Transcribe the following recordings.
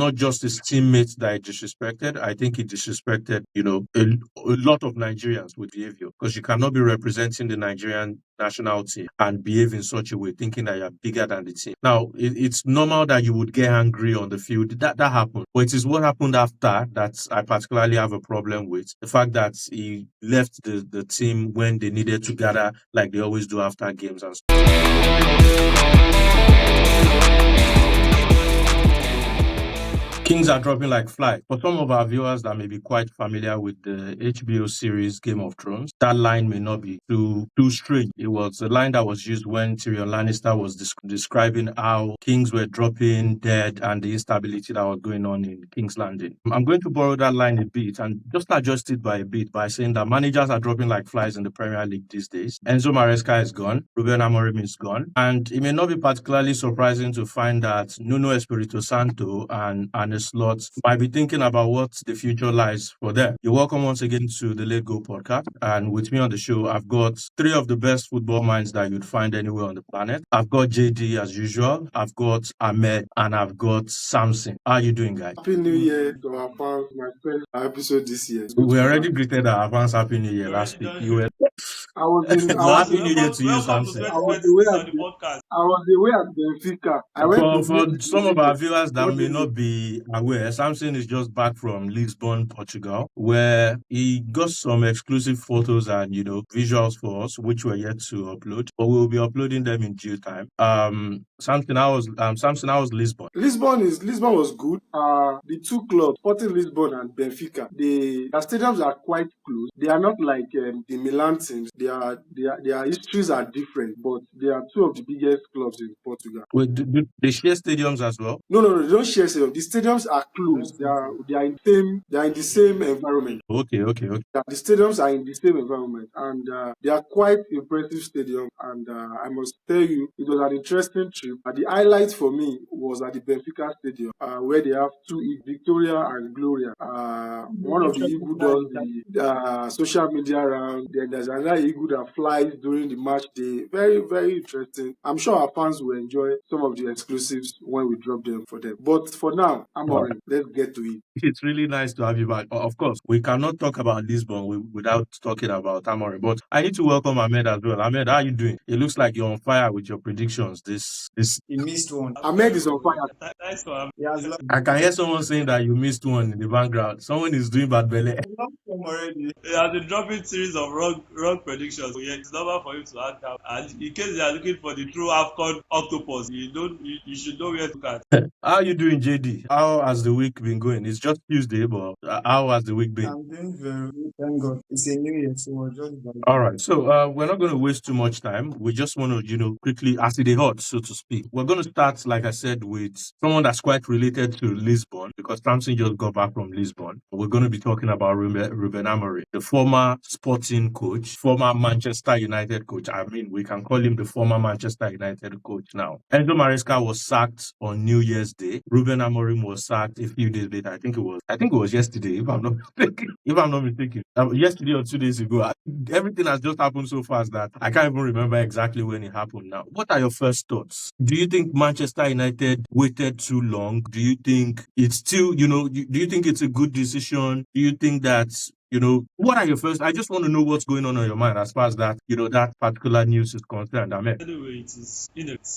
not just his teammates that he disrespected. I think he disrespected, a lot of Nigerians with behavior, because you cannot be representing the Nigerian national team and behave in such a way, thinking that you're bigger than the team. Now, it's normal that you would get angry on the field. That happened. But it is what happened after that I particularly have a problem with. The fact that he left the team when they needed to gather like they always do after games and stuff. Kings are dropping like flies. For some of our viewers that may be quite familiar with the HBO series Game of Thrones, that line may not be too strange. It was a line that was used when Tyrion Lannister was describing how kings were dropping dead and the instability that was going on in King's Landing. I'm going to borrow that line a bit and just adjust it by a bit by saying that managers are dropping like flies in the Premier League these days. Enzo Maresca is gone. Ruben Amorim is gone. And it may not be particularly surprising to find that Nuno Espirito Santo and Arne Slot might be thinking about what the future lies for them. You're welcome once again to the Let Go podcast. And with me on the show, I've got three of the best football minds that you'd find anywhere on the planet. I've got JD as usual, I've got Ahmed, and I've got Samson. How are you doing, guys? Happy New Year to our fans, my first episode this year. We already greeted our fans Happy New Year last week. Happy New Year to you, Samson. I was away at Benfica. For some of our viewers that may not be aware, Samson is just back from Lisbon, Portugal, where he got some exclusive photos and visuals for us, which we're yet to upload, but we'll be uploading them in due time. Samson, how was Lisbon? Lisbon was good. The two clubs, Sporting Lisbon and Benfica, their stadiums are quite close. They are not like the Milan teams. Their histories are different, but they are two of the biggest clubs in Portugal. Wait, do they share stadiums as well? No, they don't share stadiums. The stadiums are close. They are in the same environment. Okay. The stadiums are in the same environment, and they are quite impressive stadiums. And I must tell you, it was an interesting trip. The highlight for me was at the Benfica Stadium, where they have two Victoria and Gloria. One of the eagle does the social media round. Then there's another eagle that flies during the match day. Very, very interesting. I'm sure our fans will enjoy some of the exclusives when we drop them for them. But for now, let's get to it. It's really nice to have you back. Of course, we cannot talk about Lisbon without talking about Amorim. But I need to welcome Ahmed as well. Ahmed, how are you doing? It looks like you're on fire with your predictions. You missed one. Ahmed is on fire. Nice one. I can hear someone saying that you missed one in the background. Someone is doing bad belly. Already. He has been dropping series of wrong predictions. So yeah, it's normal for him to act out. And in case they are looking for the true AFCON octopus, you should know where to cut. How are you doing, JD? How has the week been going? It's just Tuesday, but how has the week been? I'm doing very good. Thank God. It's a new year, so we're just all right. So we're not going to waste too much time. We just want to, quickly, as it is hot, so to speak. We're going to start, like I said, with someone that's quite related to Lisbon, because Samson just got back from Lisbon. We're going to be talking about Ruben Amorim, the former Sporting coach, former Manchester United coach. I mean, we can call him the former Manchester United coach now. Enzo Maresca was sacked on New Year's Day. Ruben Amorim was sacked a few days later. I think it was yesterday, if I'm not mistaken. Yesterday or 2 days ago. Everything has just happened so fast that I can't even remember exactly when it happened now. What are your first thoughts? Do you think Manchester United waited too long? Do you think it's still, do you think it's a good decision? Do you think that what are your first? I just want to know what's going on your mind as far as that, that particular news is concerned. Amen. Anyway, it's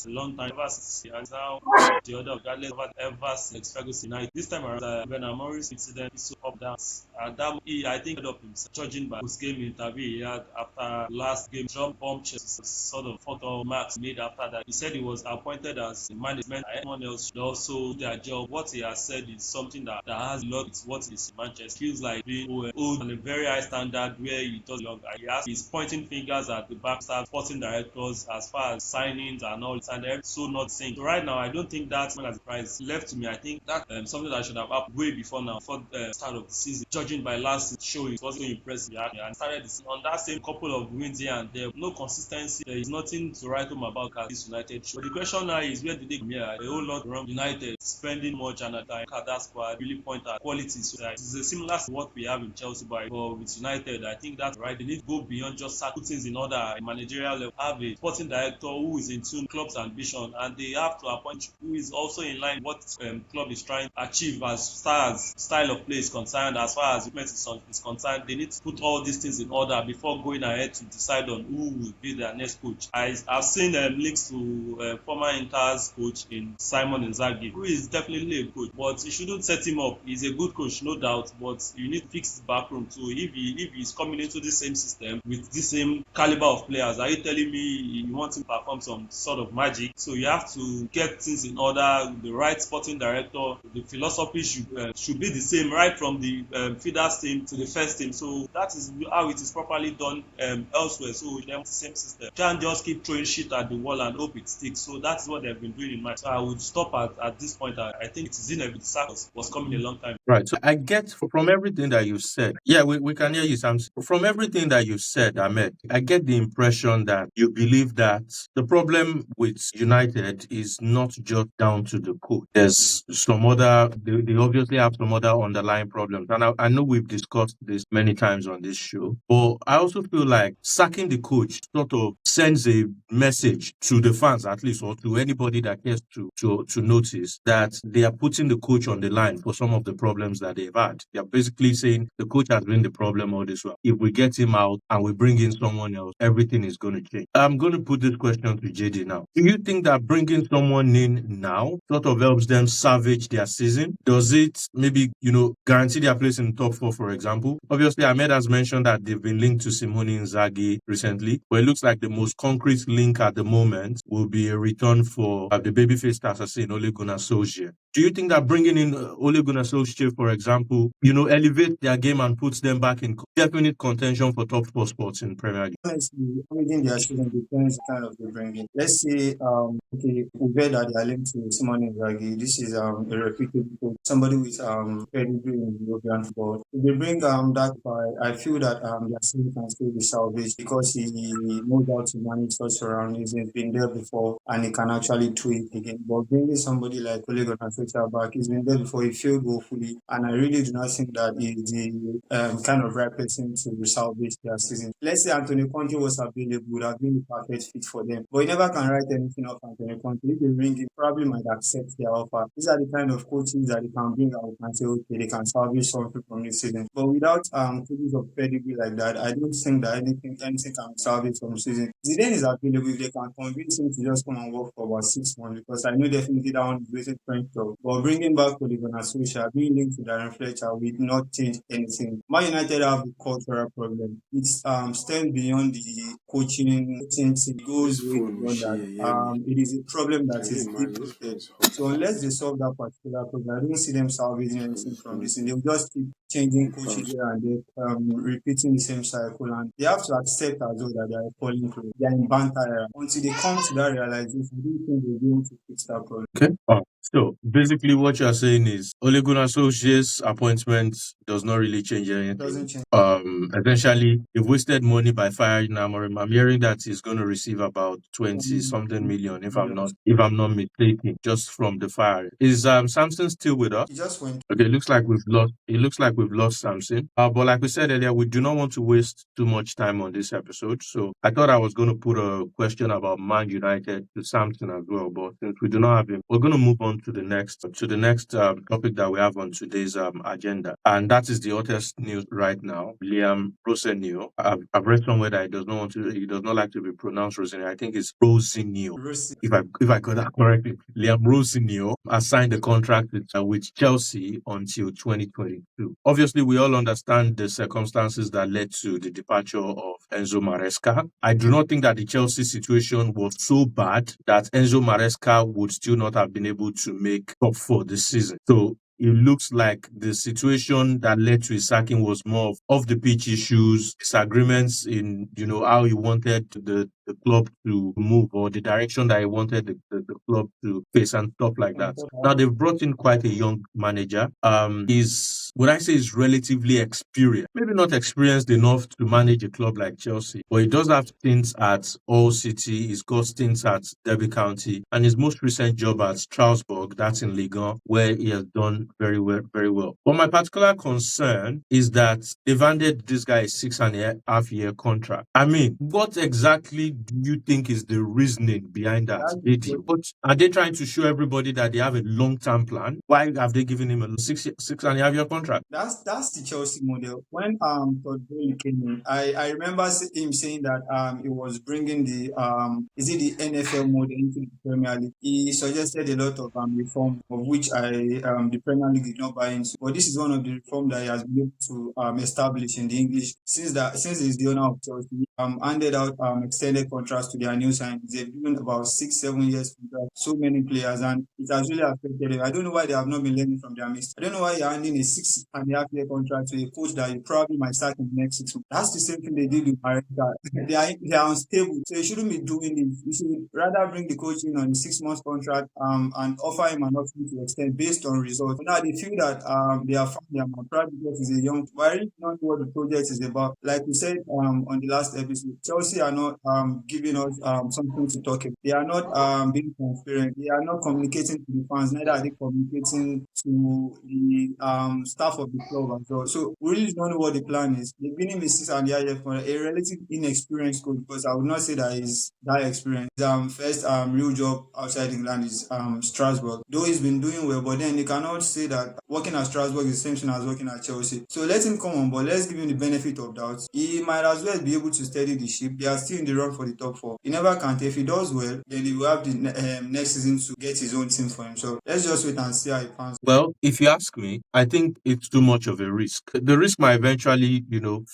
a long time ever since now the other regardless of ever since Ferguson United. This time around, when Amorim's incident is so up down, and that I think ended up himself, judging by his game interview he had after last game. Trump bombshell sort of photo marks made after that. He said he was appointed as the management, and anyone else should also do their job. What he has said is something that has a lot with what is in Manchester. Feels like being old on a very high standard where he does longer. He's pointing fingers at the backstab sporting directors as far as signings and all, and they're so not saying. So right now, I don't think that's as a prize left to me. I think that something that should have happened way before now, for the start of the season. Judging by last show, it wasn't impressive. And started on that same couple of wins here and there, no consistency. There is nothing to write home about at this United show. But the question now is, where did they come here? A whole lot wrong. United spending much and at that squad really point at quality. So it's similar to what we have in Chelsea. by. But with United, I think that's right. They need to go beyond just put things in order in managerial level. Have a sporting director who is in tune with club's ambition, and they have to appoint who is also in line with what club is trying to achieve as far as style of play is concerned, as far as equipment is concerned. They need to put all these things in order before going ahead to decide on who will be their next coach. I've seen links to former Inter's coach in Simon Inzaghi, who is definitely a coach, but you shouldn't set him up. He's a good coach, no doubt, but you need to fix the back room too. If he's coming into the same system with the same caliber of players, are you telling me you want him to perform some sort of magic? So you have to get things in order. The right sporting director, the philosophy should be the same right from the feeders team to the first team. So that is how it is properly done elsewhere. So they have the same system. You can't just keep throwing shit at the wall and hope it sticks. So that's what they've been doing in mind. So I would stop at this point. I think it is inevitable. The sack was coming a long time. Right. So I get from everything that you said. Yeah, we can hear you, Sam. From everything that you said, Ahmed, I get the impression that you believe that the problem with United is not just down to the coach. There's some other, they obviously have some other underlying problems. And I know we've discussed this many times on this show, but I also feel like sacking the coach sort of sends a message to the fans, at least, or to anybody that cares to notice that they are putting the coach on the line for some of the problems that they've had. They're basically saying the coach has been the problem all this while. If we get him out and we bring in someone else, everything is going to change. I'm going to put this question to JD now. Do you think that bringing someone in now sort of helps them salvage their season? Does it maybe, guarantee their place in the top four, for example? Obviously, Ahmed has mentioned that they've been linked to Simone Inzaghi recently, but it looks like the most concrete link at the moment will be a return for the babyface assassin Ole Gunnar Solskjaer. Do you think that bringing in Ole Gunnar Solskjaer, for example, elevates their game and puts them back in definite contention for top four spots in Premier League? Honestly, within their season depends kind of the bringing. Let's say, okay, we bet that they are linked to Simone Inzaghi. This is a reputable coach, somebody with pedigree in European football. If they bring that guy, I feel that their season can still be salvaged because he knows how to manage such surroundings. He's been there before and he can actually tweak again. But bringing somebody like Ole Gunnar Solskjaer back, he's been there before. He failed woefully, and I really do not think that he's the kind of right person to salvage their season. Let's say Antonio Conte was available, would have been the perfect fit for them. But you never can write anything off Antonio Conte. If they bring him, probably might accept their offer. These are the kind of coaches that they can bring out and say, okay, they can salvage something from this season. But without coaches of pedigree like that, I don't think that anything can be salvaged from the season. Zidane is available if they can convince him to just come and work for about 6 months, because I know definitely that one is wasted French job. But bringing back Ole Gunnar Solskjaer, being linked to Darren Fletcher will not change anything. Man United have the cultural problem. It stems beyond the coaching team. It goes way beyond that. It is a problem that is deep rooted. So unless they solve that particular problem, I don't see them salvaging anything from this, and they'll just keep changing coaches here and there, repeating the same cycle, and they have to accept as well that they are falling through. They are in banter era. Until they come to that realization, I don't think they'll be able to fix that problem. Okay. So basically what you're saying is Ole Gunnar Solskjaer's appointment does not really change anything. Doesn't change. Essentially, you've wasted money by firing Amorim. I'm hearing that he's going to receive about 20 something million, if I'm not mistaken, just from the fire. Is Samson still with us? He just went. Okay, it looks like we've lost Samson. But like we said earlier, we do not want to waste too much time on this episode. So I thought I was going to put a question about Man United to Samson as well. But since we do not have him, we're going to move on to the next topic that we have on today's agenda, and that is the hottest news right now. Liam Rosenio. I've read somewhere that he does not like to be pronounced Rosenio. I think it's Rosinio. If I got that correctly, Liam Rosenio has signed a contract with Chelsea until 2022. Obviously, we all understand the circumstances that led to the departure of Enzo Maresca. I do not think that the Chelsea situation was so bad that Enzo Maresca would still not have been able to make top four this season. So it looks like the situation that led to his sacking was more of the pitch issues, disagreements in how he wanted the the club to move or the direction that he wanted the club to face and stuff like that. Now they've brought in quite a young manager. He's would I say is relatively experienced, maybe not experienced enough to manage a club like Chelsea, but he does have stints at All City. He's got stints at Derby County, and his most recent job at Strasbourg, that's in Ligue 1, where he has done very well, very well. But my particular concern is that they've handed this guy a 6.5 year contract. I mean, what exactly do you think is the reasoning behind that, JD? What are they trying to show everybody that they have a long-term plan? Why have they given him a 6.5 year contract? That's the Chelsea model. When Todd Boehly came in, I remember him saying that he was bringing the is it the NFL model into the Premier League. He suggested a lot of reform, of which the Premier League did not buy into. But this is one of the reform that he has been able to establish in the English since he's the owner of Chelsea. He handed out extended contracts to their new signings. They've given about 6-7 years contract, so many players, and it has really affected them. I don't know why they have not been learning from their mistakes. I don't know why you're handing a 6.5 year contract to a coach that you probably might start in the next 6 months. That's the same thing they did with Maresca. They are unstable, so you shouldn't be doing it. You should rather bring the coach in on a 6 month contract and offer him an option to extend based on results. But now they feel that they are finding him probably because he's a young. But I really don't know what the project is about. Like we said on the last episode, Chelsea are not giving us something to talk about. They are not being transparent. They are not communicating to the fans. Neither are they communicating to the staff of the club as well. So we really don't know what the plan is. They've been in the 6.5 year for a relative inexperienced coach, because I would not say that he's that experienced. His first real job outside England is Strasbourg. Though he's been doing well, but then they cannot say that working at Strasbourg is the same thing as working at Chelsea. So let him come on board. Let's give him the benefit of doubt. He might as well be able to steady the ship. They are still in the run for the top four. He never can. If he does well, then he will have the next season to get his own team for himself. Let's just wait and see how it pans. Well, if you ask me, I think it's too much of a risk. The risk might eventually,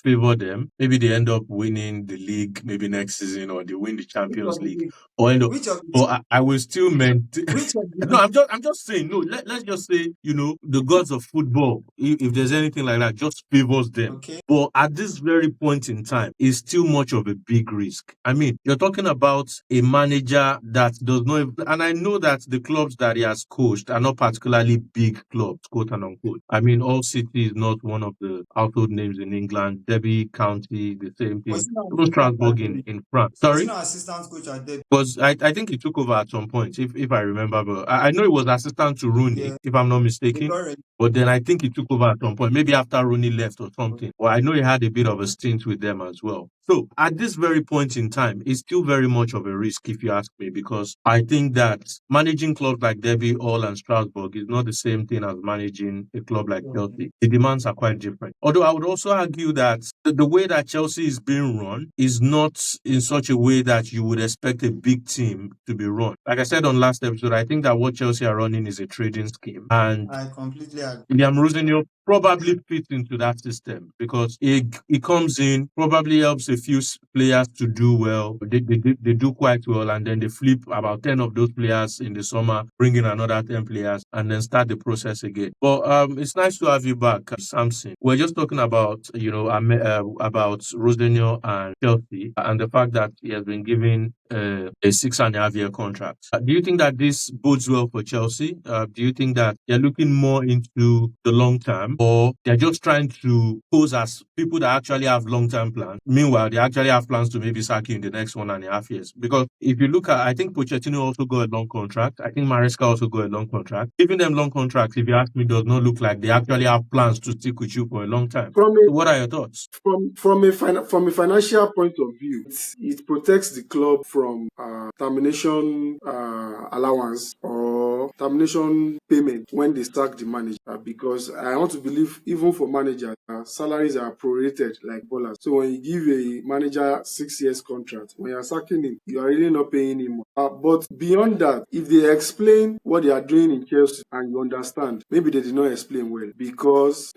favor them. Maybe they end up winning the league maybe next season, or they win the Champions League, or end up. Which of the But I will still maintain. which of the No, I'm just saying. No, let's just say, the gods of football, if there's anything like that, just favors them. okay? But at this very point in time, it's still much of a big risk. I mean, you're talking about a manager that does not, and I know that the clubs that he has coached are not particularly big clubs, quote and unquote. I mean, All City is not one of the household names in England. Derby County, the same thing. Was he not Even Strasbourg assistant in France. was he Sorry? not assistant coach at Derby? Because I think he took over at some point, if I remember. But I know he was assistant to Rooney, Yeah, if I'm not they mistaken. got ready. But then I think he took over at some point, maybe after Rooney left or something. Well, I know he had a bit of a stint with them as well. So at this very point in time, it's still very much of a risk, if you ask me, because I think that managing clubs like Derby, Hall, and Strasbourg is not the same thing as managing a club like Chelsea. The demands are quite different. Although I would also argue that the way that Chelsea is being run is not in such a way that you would expect a big team to be run. Like I said on last episode, I think that what Chelsea are running is a trading scheme. And I completely agree. Liam Rosenio probably fits into that system because he comes in, probably helps a few players to do well. They do quite well, and then they flip about 10 of those players in the summer, bring in another 10 players, and then start the process again. But it's nice to have you back, Samson. We're just talking about, about Rosenio and Chelsea and the fact that he has been given a 6.5 year contract. Do you think that this bodes well for Chelsea? Do you think that they're looking more into the long term, or they're just trying to pose as people that actually have long-term plans? Meanwhile, they actually have plans to maybe sack you in the next 1.5 years. Because if you look at, I think Pochettino also got a long contract. I think Maresca also got a long contract. Even them long contracts, if you ask me, does not look like they actually have plans to stick with you for a long time. From So a what are your thoughts? from a financial point of view, it protects the club from termination allowance or termination payment when they sack the manager. Because I want to believe even for managers, salaries are prorated like ballers. So when you give a manager 6 years contract, when you're sacking him, you are really not paying him. But beyond that, if they explain what they are doing in Chelsea and you understand, maybe they did not explain well because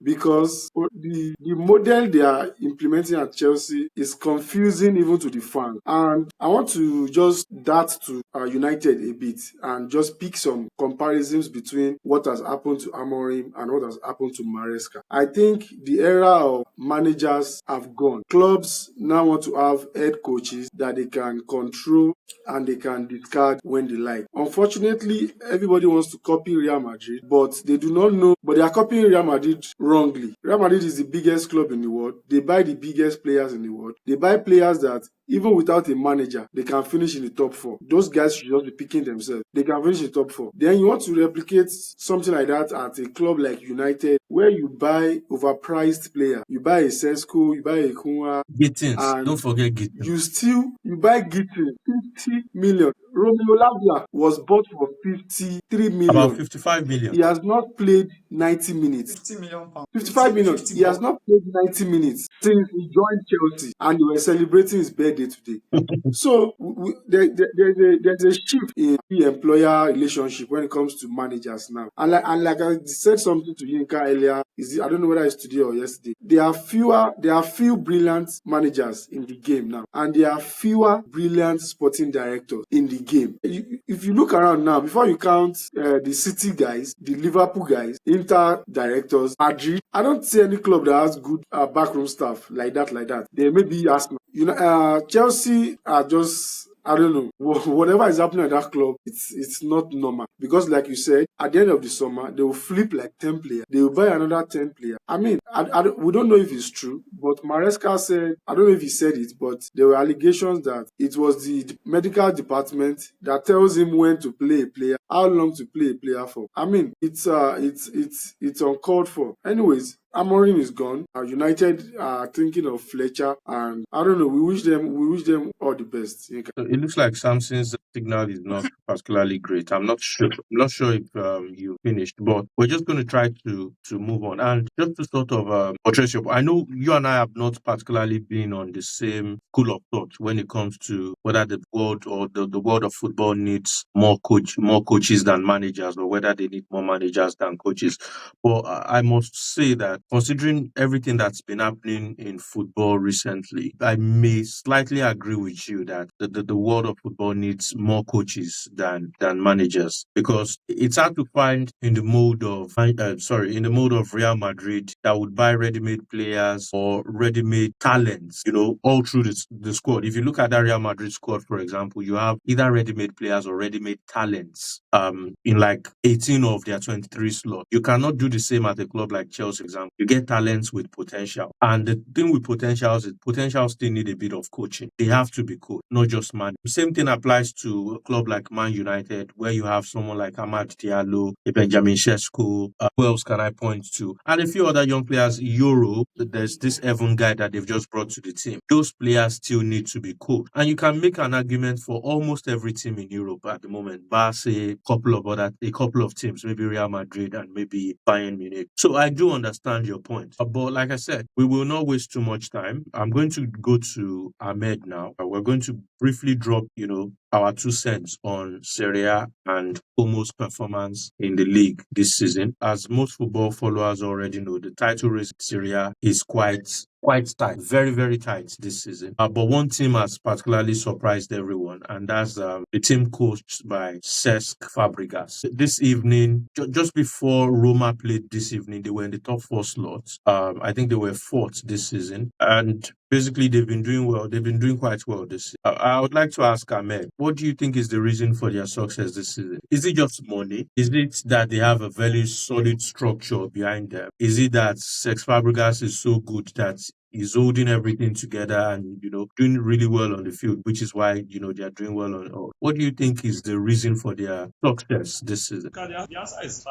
because the model they are implementing at Chelsea is confusing even to the fans. And I want to just dart to United a bit and just pick some comparisons between what has happened to Amorim and what has happened to Maresca. I think the era of managers have gone. Clubs now want to have head coaches that they can control and they can discard when they like. Unfortunately, everybody wants to copy Real Madrid, but they do not know, but they are copying Real Madrid wrongly. Real Madrid is the biggest club in the world. They buy the biggest players in the world. They buy players that even without a manager, they can finish in the top four. Those guys should just be picking themselves. They can finish in the top four. Then you want to replicate something like that at a club like United, where you buy overpriced players. You buy a Sesko, you buy a Kunwa, Gittins, don't and forget Gittins. you buy Gittin 50 million. Romeo Lavia was bought for 53 About million. 55 million. He has not played 90 minutes. 50 million pounds. 55 million. 50 He has not played 90 minutes since he joined Chelsea, and they were celebrating his birthday today. So there's a shift in the employer relationship when it comes to managers now. And like I said something to Yinka earlier, I don't know whether it's today or yesterday. There are few brilliant managers in the game now, and there are fewer brilliant sporting directors in the game. If you look around now, before you count the City guys, the Liverpool guys, Inter directors, Madrid, I don't see any club that has good backroom staff like that. There may be Arsenal. Chelsea are just, I don't know. Whatever is happening at that club, it's not normal. Because like you said, at the end of the summer, they will flip like 10 players. They will buy another 10 players. I mean, we don't know if it's true, but Maresca said, I don't know if he said it, but there were allegations that it was the medical department that tells him when to play a player, how long to play a player for. I mean, it's uncalled for. Anyways, Amorim is gone. United are thinking of Fletcher, and I don't know. We wish them all the best. So it looks like Samson's signal is not particularly great. I'm not sure. I'm not sure if you finished, but we're just going to try to move on. And just to sort of address your, I know you and I have not particularly been on the same school of thought when it comes to whether the world or the world of football needs more coaches than managers, or whether they need more managers than coaches. But I must say that considering everything that's been happening in football recently, I may slightly agree with you that the world of football needs more coaches than managers, because it's hard to find in the mode of Real Madrid that would buy ready-made players or ready-made talents, all through the squad. If you look at that Real Madrid squad, for example, you have either ready-made players or ready-made talents in like 18 of their 23 slots. You cannot do the same at a club like Chelsea, for example. You get talents with potential. And the thing with potentials is potentials still need a bit of coaching. They have to be coached, not just man. The same thing applies to a club like Man United, where you have someone like Amad Diallo, a Benjamin Sesko. Who else can I point to? And a few other young players. Euro, there's this Evan guy that they've just brought to the team. Those players still need to be coached. And you can make an argument for almost every team in Europe at the moment, bar say a couple of teams, maybe Real Madrid and maybe Bayern Munich. So I do understand your point. But like I said, we will not waste too much time. I'm going to go to Ahmed now. We're going to briefly drop, our 2 cents on Serie A and Como's performance in the league this season. As most football followers already know, the title race in Serie A is quite tight, very, very tight this season. But one team has particularly surprised everyone, and that's the team coached by Cesc Fabregas. This evening, just before Roma played this evening, they were in the top 4 slots. I think they were 4th this season, and basically they've been doing well. They've been doing quite well this season. I would like to ask Ahmed, what do you think is the reason for their success this season? Is it just money? Is it that they have a very solid structure behind them? Is it that Cesc Fabregas is so good that he's holding everything together and, doing really well on the field, which is why, they are doing well on. What do you think is the reason for their success this season? The answer is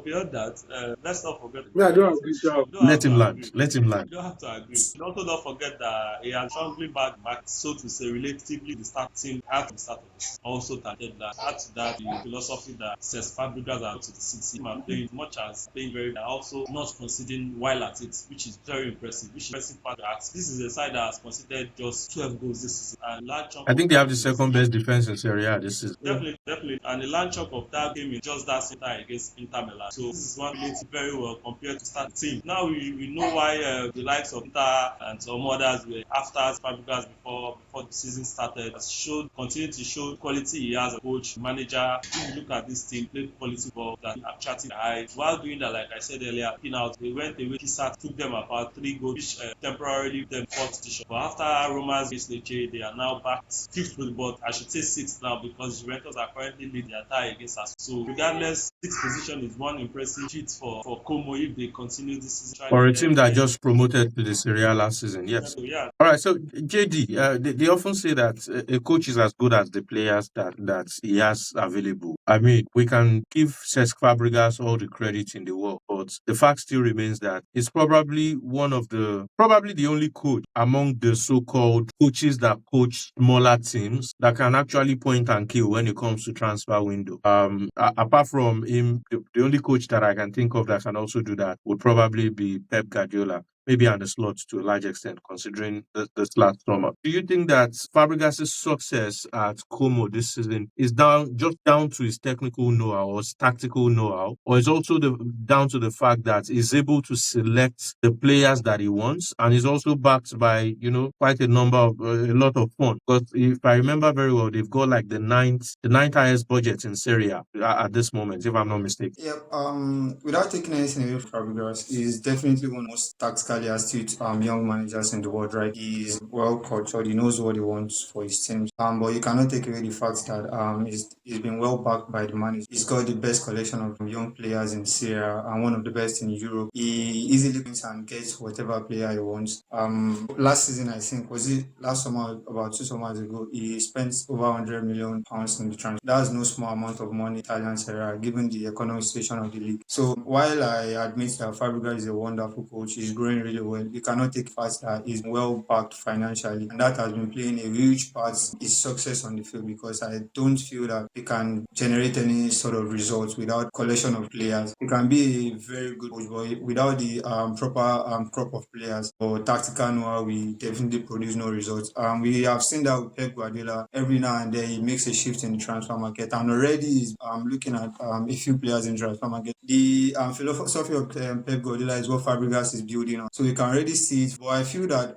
beyond that. Let's not forget. Yeah, I don't agree. Let him land. You don't have to agree. And also don't forget that he has strongly back, so to say, relatively the starting at the start of the season. Also targeted that. Add to that the philosophy that says Fabregas are to the city and playing as much as playing very, and also not conceding while at it, which is very impressive. pushing pressing Fabregas. This is a side that has conceded just 12 goals this season, and large chunk I of think they have that the game is second best defense in Serie A this season. Yeah. definitely, and the large chunk of that game is just that center against Inter Milan. So this is one relates very well compared to start team. Now we know why the likes of Inter and some others were after Fabregas before the season started. Continue to show quality he has as a coach, manager. If you look at this team, played quality ball that attracted the eye. While doing that, like I said earlier, they went away. Kisa took them apart 3 goals, which temporarily them fourth position. But after Roma's against Lecce, they are now back fifth, but I should say sixth now because Juventus are currently leading their tie against us. So regardless, sixth position is one impressive feat for Como if they continue this season. For a team that just promoted to the Serie A last season, yes. So, yeah. All right, so JD, they often say that a coach is as good as the players that he has available. I mean, we can give Cesc Fabregas all the credit in the world, but the fact still remains that he's probably probably the only coach among the so-called coaches that coach smaller teams that can actually point and kill when it comes to transfer window. Apart from him, the only coach that I can think of that can also do that would probably be Pep Guardiola. Maybe on the slot to a large extent, considering the last summer. Do you think that Fabregas' success at Como this season is down to his technical know-how or his tactical know-how, or is also down to the fact that he's able to select the players that he wants, and is also backed by quite a lot of funds? Because if I remember very well, they've got like the ninth highest budget in Serie A at this moment, if I'm not mistaken. Yep. Without taking anything away from Fabregas, he's definitely one of the most tactically astute young managers in the world, right? He's well cultured. He knows what he wants for his teams. But you cannot take away the fact that he's been well backed by the manager. He's got the best collection of young players in Syria and one of the best in Europe. He easily wins and gets whatever player he wants. Last season, I think, was it last summer, about 2 summers ago, he spent over £100 million in the transfer. That's no small amount of money in Italian Serie A, given the economic situation of the league. So while I admit that Fabregas is a wonderful coach, he's growing really well, you cannot take fast that he's well backed financially, and that has been playing a huge part in his success on the field, because I don't feel that he can generate any sort of results without collection of players. He can be a very good coach, but without the proper crop of players or tactical know-how, we definitely produce no results. We have seen that with Pep Guardiola. Every now and then he makes a shift in the transfer market, and already he's looking at a few players in the transfer market. The philosophy of Pep Guardiola is what Fabregas is building on, so we can already see it. But I feel that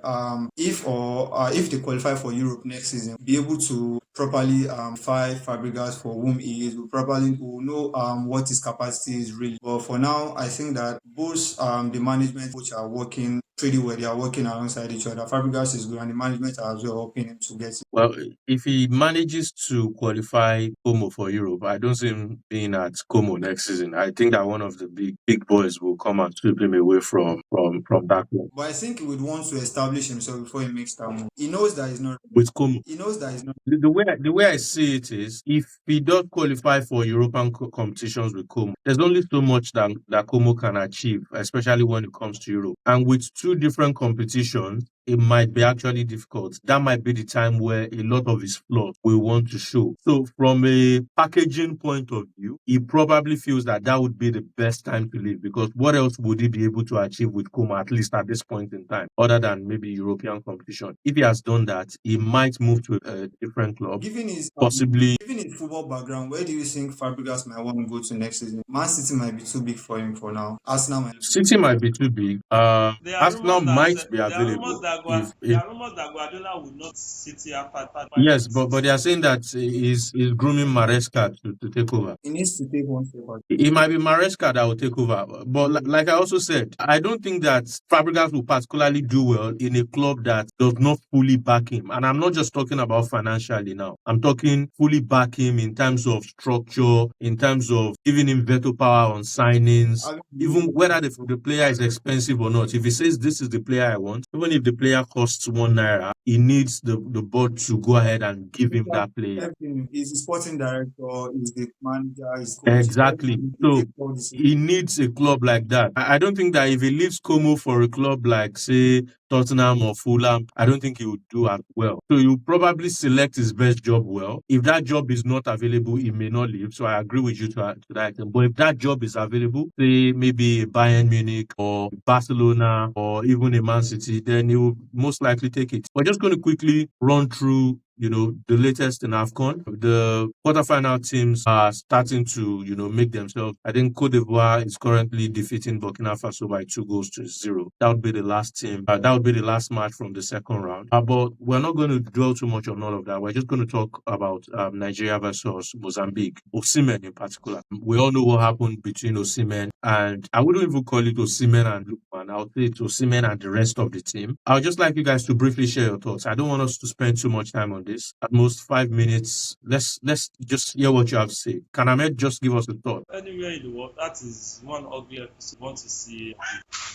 if they qualify for Europe next season, be able to properly fight Fabregas for whom he is, will know what his capacity is really. But for now, I think that both the management which are working pretty well. They are working alongside each other. Fabregas is good, and the management are as well helping him to get it. Well, if he manages to qualify Como for Europe, I don't see him being at Como next season. I think that one of the big boys will come and sweep him away from that one. But I think he would want to establish himself before he makes that move. He knows that he's not. With Como. He knows that he's not. The way I see it is, if he does qualify for European competitions with Como, there's only so much that Como can achieve, especially when it comes to Europe. And with 2 different competitions, it might be actually difficult. That might be the time where a lot of his flaws will want to show. So from a packaging point of view, he probably feels that would be the best time to leave, because what else would he be able to achieve with Como, at least at this point in time, other than maybe European competition? If he has done that, he might move to a different club. Given his football background, where do you think Fabregas might want to go to next season? Man City might be too big for him for now. City might be too big. Arsenal might be available. There are rumors that Guardiola would not City after. Yes, but they are saying that he's grooming Maresca to take over. He needs to take one step back. It might be Maresca that will take over. But like I also said, I don't think that Fabregas will particularly do well in a club that does not fully back him. And I'm not just talking about financially now. I'm talking fully back him in terms of structure, in terms of giving him veto power on signings, even whether the player is expensive or not. If he says this is the player I want, even if the player costs £1, he needs the board to go ahead and give him Like that player. everything is the sporting director, is the manager, is coach, Exactly. everything is a So club decision. he needs a club like that. I don't think that if he leaves Como for a club like, say, Tottenham or Fulham, I don't think he would do as well. So he'll probably select his best job well. If that job is not available, he may not leave. So I agree with you to that extent. But if that job is available, say maybe Bayern Munich or Barcelona or even a Man City, then he will most likely take it. We're just going to quickly run through the latest in AFCON. The quarterfinal teams are starting to, make themselves. I think Cote d'Ivoire is currently defeating Burkina Faso by 2-0. That would be the last team. That would be the last match from the second round. But we're not going to dwell too much on all of that. We're just going to talk about Nigeria versus Mozambique. Osimhen in particular. We all know what happened between Osimhen and I wouldn't even call it Osimhen and Lukman. I would say it's Osimhen and the rest of the team. I would just like you guys to briefly share your thoughts. I don't want us to spend too much time on this. At most 5 minutes. Let's just hear what you have to say. Can Ahmed just give us a thought? Anywhere in the world, that is one ugly episode. Want to see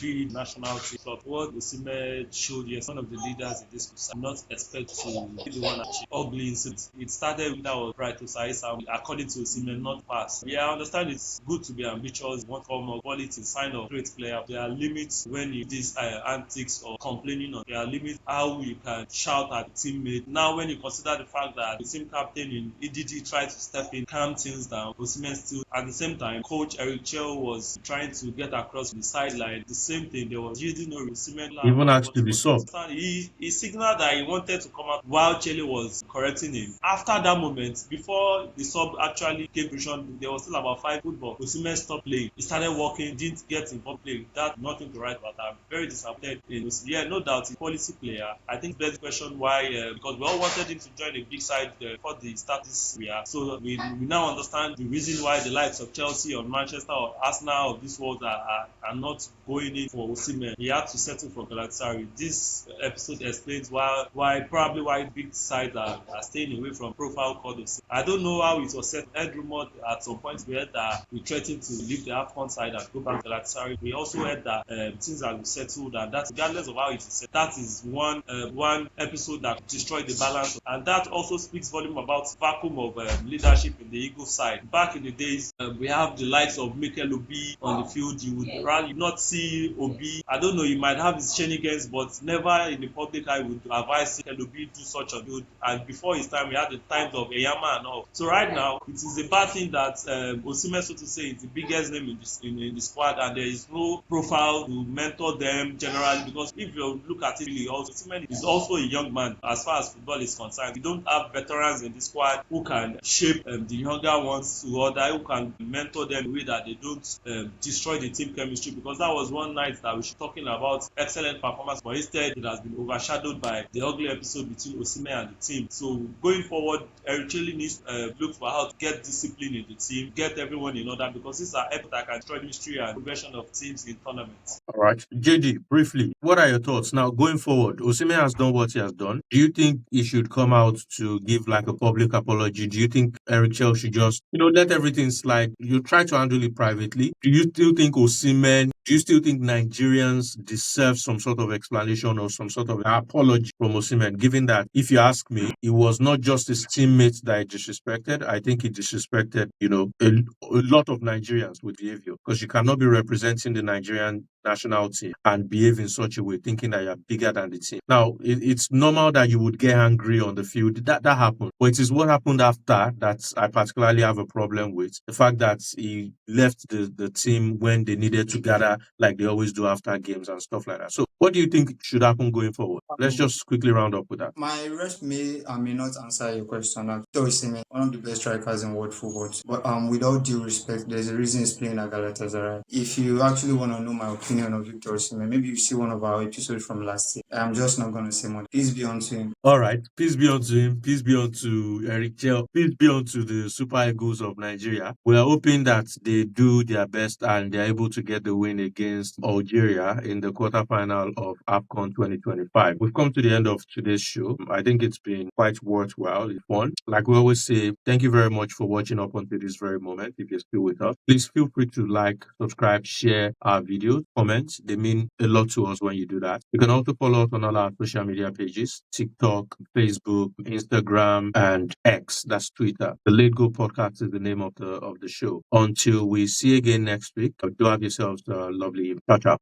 big national team club. What Osimhen showed yes, one of the leaders in this group. I'm not expect to be the one achieve ugly incident. It started with that was right to Saisa, according to Osimhen, not pass. Yeah, I understand it's good to be ambitious, one form of quality, sign of great player. There are limits when you these antics or complaining on. There are limits how you can shout at teammate. Now, when you consider the fact that the team captain in EDG tried to step in, calm things down, Osimhen still at the same time, coach Eric Chell was trying to get across the sideline. The same thing, there was yielding no Osimhen. Even asked to be subbed. He signaled that he wanted to come out while Chelle was correcting him. After that moment, before the sub actually came to there was still about 5 football. Osimhen stopped playing. He started walking, didn't get involved playing. That's nothing to write about. I'm very disappointed in Osimhen. Yeah, no doubt, he's a quality player. I think there's a question why, because we all wanted him to join a big side for the start this year. So we now understand the reason why the likes of Chelsea or Manchester or Arsenal of this world are not going in for Osimhen. He had to settle for Galatasaray. This episode explains why big sides are staying away from profile called Osimhen. I don't know how it was set. Heard rumored at some point we heard that we threatened to leave the AFCON side and go back to Galatasaray. We also heard that things have been settled, and that regardless of how it is set, that is one episode that destroyed the balance, and that also speaks volume about vacuum of leadership in the Eagles side. Back in the days, we have the likes of Mikel Obi on the field. You would rather not see Obi. I don't know, you might have his shenanigans, but never in the public eye would advise Mikel Obi do such a good. And before his time, we had the times of Eyama and all. So right now, it is a bad thing that Osimhen, so to say, is the biggest name in the squad, and there is no profile to mentor them generally. Because if you look at it, really, also Osimhen is also a young man as far as football is concerned. We don't have veterans in the squad who can shape the younger ones to order, who can mentor them in a way that they don't destroy the team chemistry. Because that was one night that we should talking about excellent performance, but instead it has been overshadowed by the ugly episode between Osimhen and the team. So going forward, Eric Chelle needs to look for how to get discipline in the team, get everyone in order, because these are efforts that can destroy history and progression of teams in tournaments. All right. JD, briefly, what are your thoughts? Now, going forward, Osimhen has done what he has done. Do you think he should come out to give like a public apology? Do you think Eric Chell should just, let everything slide? You try to handle it privately. Do you still think Nigerians deserve some sort of explanation or some sort of apology from Osimhen, given that, if you ask me, it was not just his teammates that he disrespected. I think he disrespected, a lot of Nigerians with behavior, because you cannot be representing the Nigerian national team and behave in such a way, thinking that you're bigger than the team. Now, it's normal that you would get angry on the field. That happened. But it is what happened after that I particularly have a problem with. The fact that he left the team when they needed to gather like they always do after games and stuff like that. So what do you think should happen going forward? Let's just quickly round up with that. My rest may not answer your question. Osimhen, one of the best strikers in world football. But with all due respect, there's a reason he's playing at Galatasaray. If you actually want to know my opinion of Victor Osimhen, maybe you see one of our episodes from last year. I'm just not going to say more. Peace be unto him. All right. Peace be unto him. Peace be unto Eric Chell. Peace be unto the Super Eagles of Nigeria. We are hoping that they do their best and they're able to get the win against Algeria in the quarterfinal of AFCON 2025. We've come to the end of today's show. I think it's been quite worthwhile. It's fun. Like we always say, thank you very much for watching up until this very moment. If you're still with us, please feel free to like, subscribe, share our videos. comments. They mean a lot to us when you do that. You can also follow us on all our social media pages: TikTok, Facebook, Instagram, and X. That's Twitter. The Late Go Podcast is the name of the show. Until we see you again next week, do have yourselves a lovely evening. Ciao, ciao.